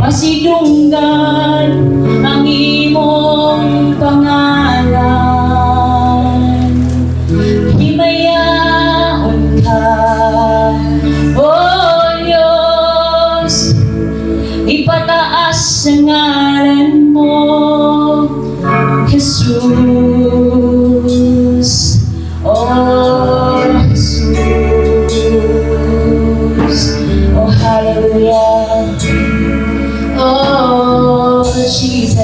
Pasidunggan ang imong pangalan, himayaon ka, O Diyos, ipataas ang ngalan mo, Jesus, oh Jesus, oh hallelujah, oh Jesus.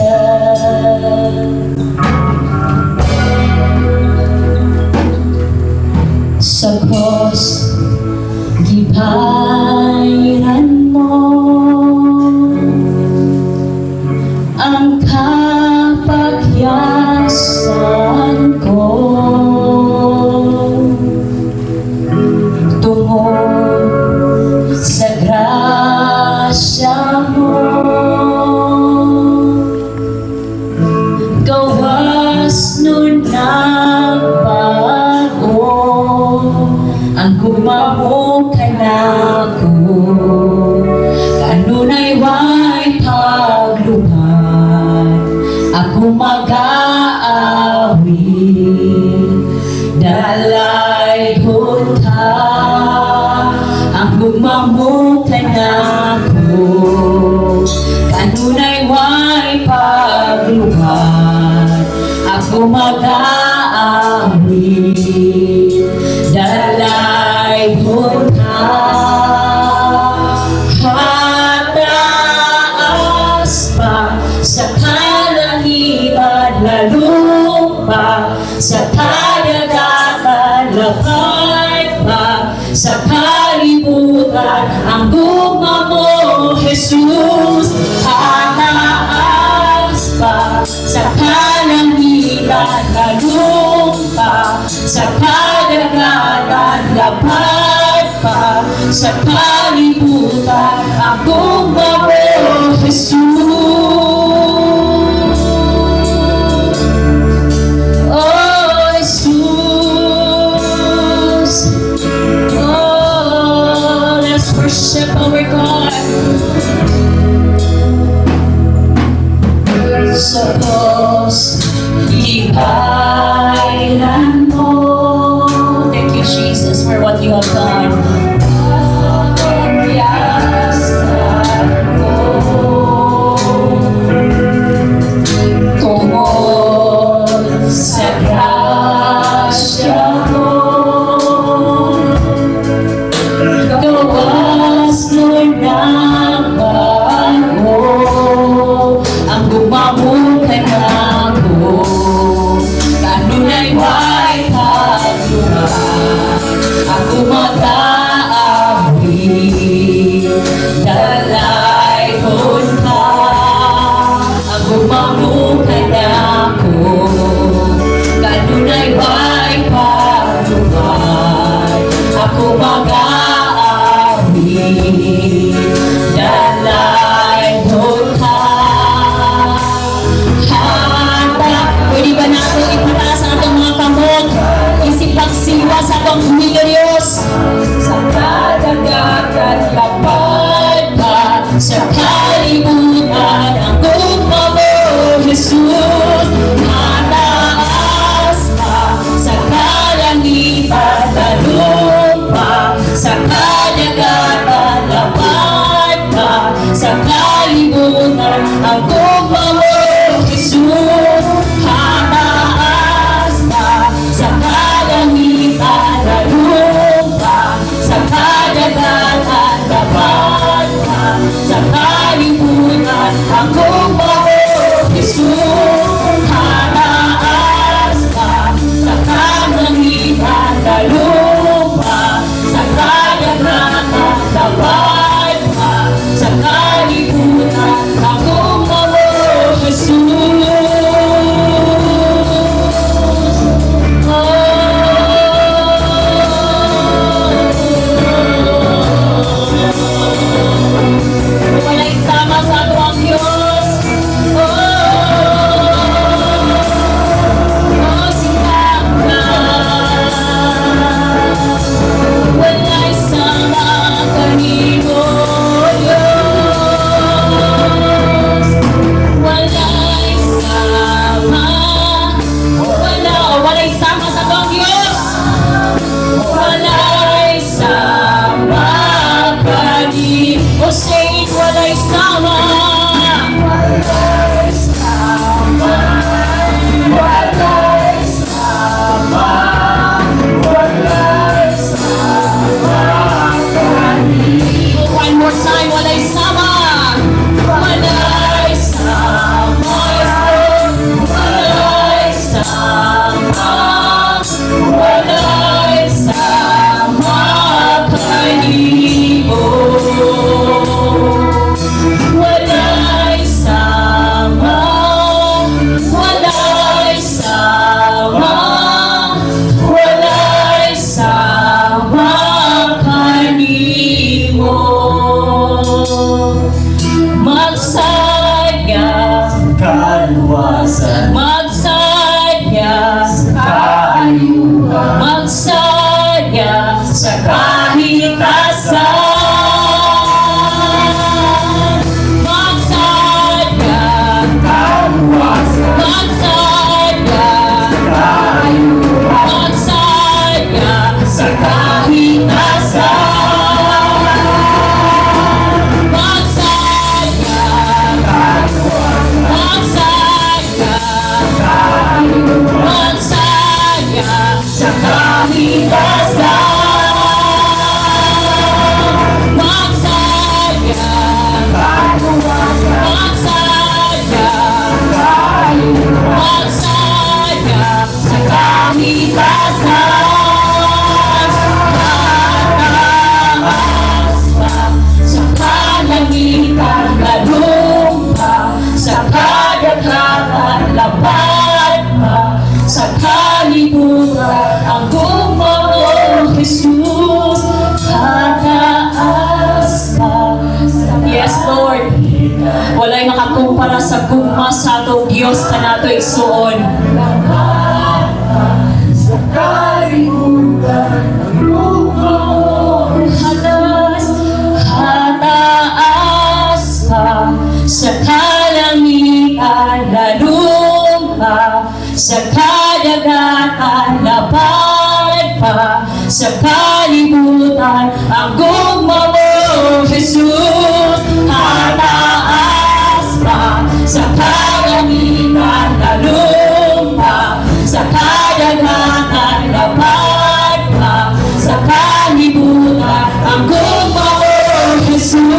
Sa cross, gibayaran mo ang kapagyasan ko, tungod sa grasya mo. Gawas nun nagbago ang gumamo ka na ko, kanunay way paglubad ako mag-aawi, dalay hunta ang gumamo ka na ko, kanunay way paglubad ako mag-aawi, dalay hunta. Hataas pa sa kalangitan na lupa, sa kadagatan lapad pa sa kalibutan ang gumamo, Jesus. Hataas pa sa kalangitan na lupa, sa kadagatan lapad pa sa kalibutan ang gumamo, Jesus. Oh Jesus, oh let's worship our God. Sa cross, ibayaran mo. Thank you, Jesus, for what you have done. Tungod sa grasya mo, gawas nun nagbago ang gumamo ka na ko, kanunay way paglubad ako mag-aawi, O say it, walay sama. Walay sama, walay sama, walay sama kami. One more time, walay sama. Walay sama, walay sama, walay sama kanimo. Walay sama, walay sama, walay sama kanimo. Magsaya, Kaluwasan, magsaya, kaayuhan, magsaya sa kahitasan. Magsaya, kaluwasan, magsaya, kaayuhan, magsaya sa kahitasan. Magsaya, magsaya, magsaya sa kahitasan. Magsaya, magsaya, magsaya sa kahitasan. Tataas pa sa kalangitan na lupa, sa kadagatan lapad pa, sa kalibutan ang gumawang Jesus. Tataas pa. Yes, Lord. Walay makakumpara sa gugma sa atong Diyos na nato igsuon. sa kalibutan ang lumaon. Hatas, hataas pa sa kalangitan na lupa, sa kadagatan lapad pa, sa kalibutan ang gumamo Jesus. Hataas pa sa kalangitan na lupa, sa kadagatan lapad pa, sa kalibutan ang gumamo Jesus.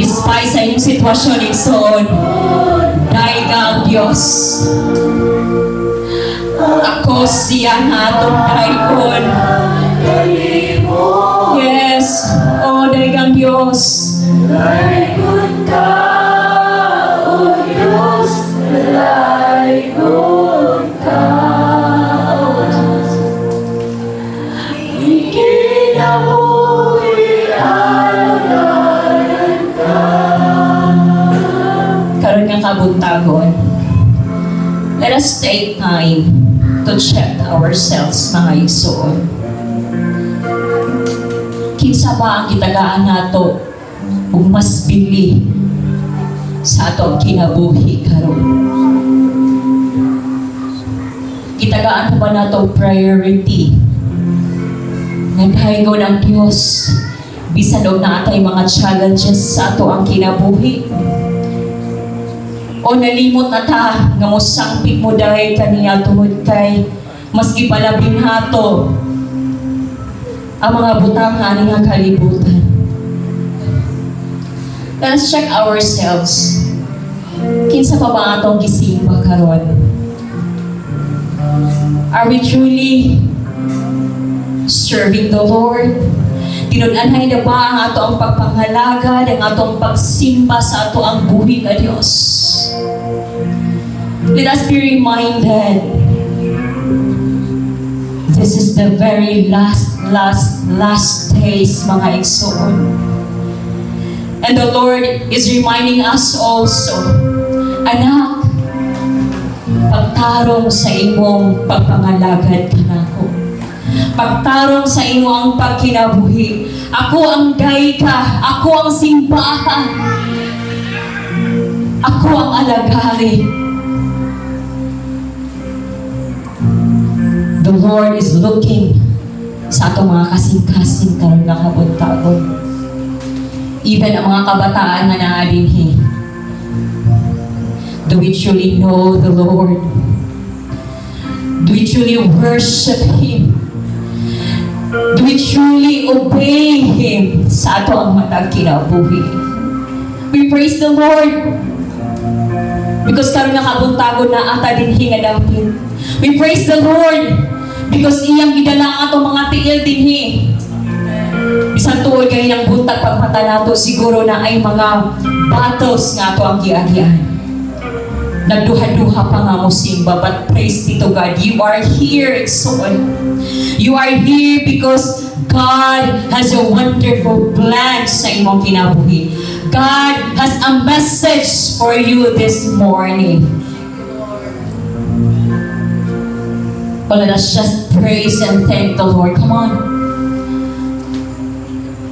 Despite sa inyong sitwasyon, igsoon, dahil ka ang Diyos. Ako siya natong dahigon. Yes, dahil ka ang Diyos. Dahigon ka, O Diyos, dahigon ka, O Diyos. Ikinabuhi alagaan ka. Karoon ng kabuntagon. Let us take time to check ourselves, mga igsoon. Kinsa ba ang kitagaan nato ug mas bili sa ato ang kinabuhi karon? Kitagaan pa ba nato priority Naghaingon ang Dios bisan og naatay mga challenges sa ato ang kinabuhi. O nalimot na ta nga mosangpit mo dahil kaniya tungod kay maski palabing hato ang mga butang nga nga kalibutan. Let's check ourselves. Kinsa pa ba atong gisimba karon? Are we truly serving the Lord? Tinud-anhay na ba ang ato ang pagpangalaga, ang atong pagsimba sa ato ang buhi nga Dios? Let us be reminded, this is the very last days, mga igsoon. And the Lord is reminding us also, anak, pagtarong sa imong pagpangalagad kanako. Pagtarong sa imo ang pagkinabuhi. Ako ang dayta, ako ang simbahan. Ako ang alagari. The Lord is looking sa atong mga kasing-kasing karon nga kabuntagon. Even ang mga kabataan nga naadinhi. Do we truly know the Lord? Do we truly worship Him? Do we truly obey Him sa ato ang matag kinabuhi? We praise the Lord because karon nakabuntagon na ata dinhi nga dapit. We praise the Lord because iyang gidala ang atong mga tiil dinhi. Bisan tuod kay nang buntag pagmata nato siguro na ay mga battles nga ato ang giagian. Nagduha-duha pa nga mo simba, but praise be to God. You are here, Exon. You are here because God has a wonderful plan sa imong kinabuhi. God has a message for you this morning. Well, let us just praise and thank the Lord. Come on.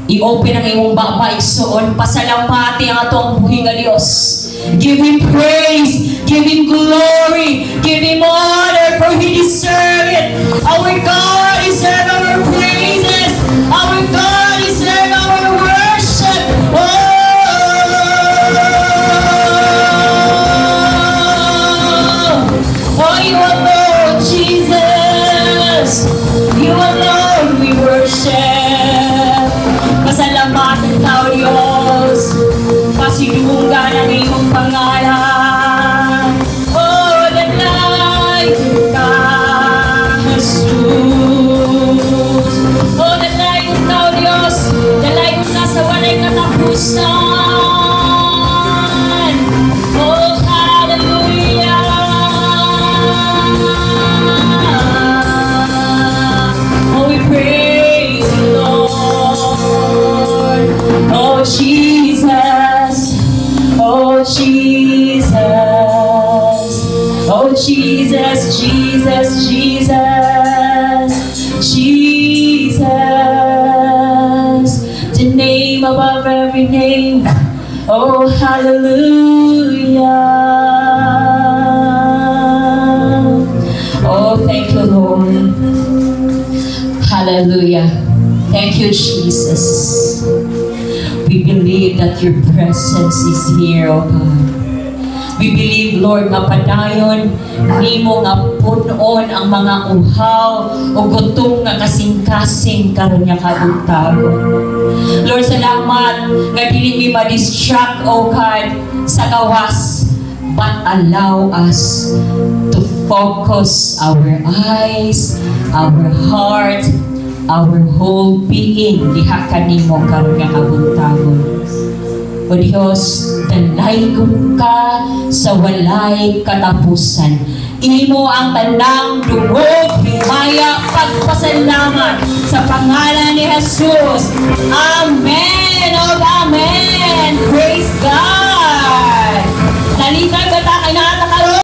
I-open ang imong baba, Exon. Pasalamati ang atong buhi nga Dios. Give Him praise, give Him glory, give Him honor, for He deserves it. Our God deserves our praises. Our God deserves our worship. Oh, You alone, Jesus. You alone we worship. Pasalamatan Tao, Diyos. Pasidungan ang iyong pangalan. Oh, dalay ka, Jesus. Oh, dalay ko Tao, Diyos. Dalay ko na sa walay katapusan. Oh, hallelujah. Oh, we praise you, Lord. Oh, Jesus. Oh, Jesus. Oh, Jesus, Jesus, Jesus. Jesus. The name above every name. Oh, hallelujah. Oh, thank you, Lord. Hallelujah. Thank you, Jesus. We believe that your presence is here, O God. We believe, Lord, nga padayon nimo nga punon ang mga uhaw o gutom nga kasing-kasing karon nga kabuntagon. Lord, salamat nga dili mi ma-distract, O God, sa gawas, but allow us to focus our eyes, our heart, our whole being diha kanimo karon nga kabuntagon. O Diyos, dalaygon ka sa walay katapusan. Imo ang tanang dungog, himaya, pagpasalamat sa pangalan ni Jesus. Amen! Oh, amen! Praise God! Nalitag ka tayo natin